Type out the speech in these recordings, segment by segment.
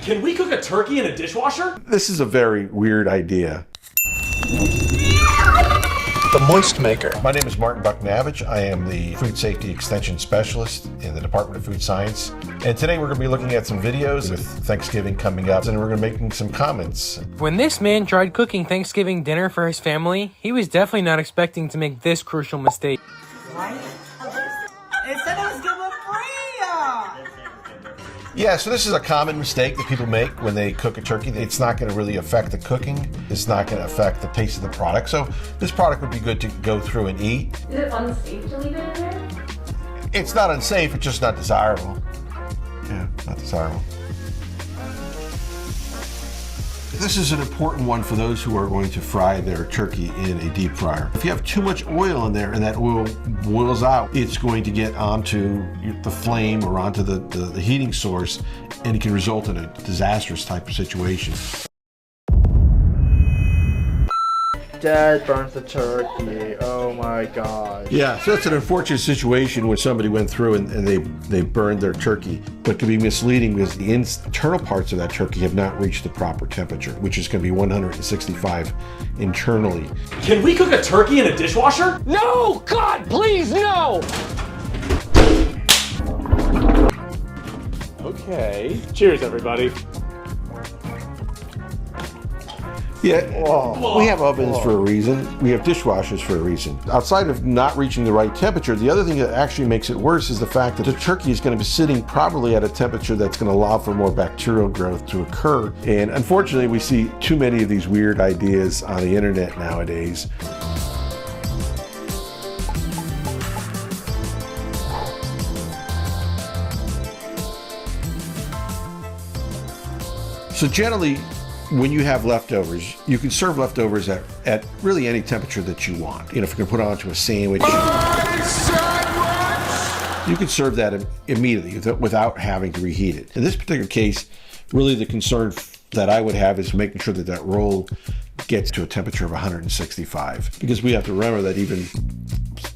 Can we cook a turkey in a dishwasher? This is a very weird idea. The Moist Maker. My name is Martin Bucknavage. I am the Food Safety Extension Specialist in the Department of Food Science. And today we're going to be looking at some videos with Thanksgiving coming up, and we're going to be making some comments. When this man tried cooking Thanksgiving dinner for his family, he was definitely not expecting to make this crucial mistake. Right? It said it was giblet free! Yeah, so this is a common mistake that people make when they cook a turkey. It's not going to really affect the cooking. It's not going to affect the taste of the product. So this product would be good to go through and eat. Is it unsafe to leave it in there? It's not unsafe, it's just not desirable. Yeah, not desirable. This is an important one for those who are going to fry their turkey in a deep fryer. If you have too much oil in there and that oil boils out, it's going to get onto the flame or onto the heating source, and it can result in a disastrous type of situation. Dad burns the turkey. Oh my god. Yeah, so that's an unfortunate situation when somebody went through and they burned their turkey. But can be misleading because the internal parts of that turkey have not reached the proper temperature, which is going to be 165 internally. Can we cook a turkey in a dishwasher? No! God, please, no! Okay. Cheers, everybody. Yeah, we have ovens for a reason. We have dishwashers for a reason. Outside of not reaching the right temperature, the other thing that actually makes it worse is the fact that the turkey is going to be sitting probably at a temperature that's going to allow for more bacterial growth to occur. And unfortunately, we see too many of these weird ideas on the internet nowadays. So generally, when you have leftovers, you can serve leftovers at really any temperature that you want. You know, if you can put it onto a sandwich, you can serve that immediately without having to reheat it. In this particular case, really the concern that I would have is making sure that that roll gets to a temperature of 165. Because we have to remember that even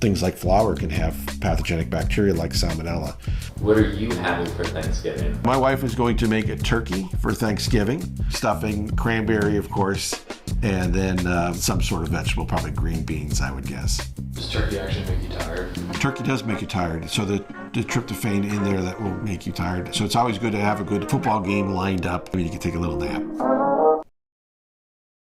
things like flour can have pathogenic bacteria like salmonella. What are you having for Thanksgiving? My wife is going to make a turkey for Thanksgiving, stuffing, cranberry, of course, and then some sort of vegetable, probably green beans, I would guess. Does turkey actually make you tired? Turkey does make you tired, so the tryptophan in there that will make you tired. So it's always good to have a good football game lined up. I mean, you can take a little nap.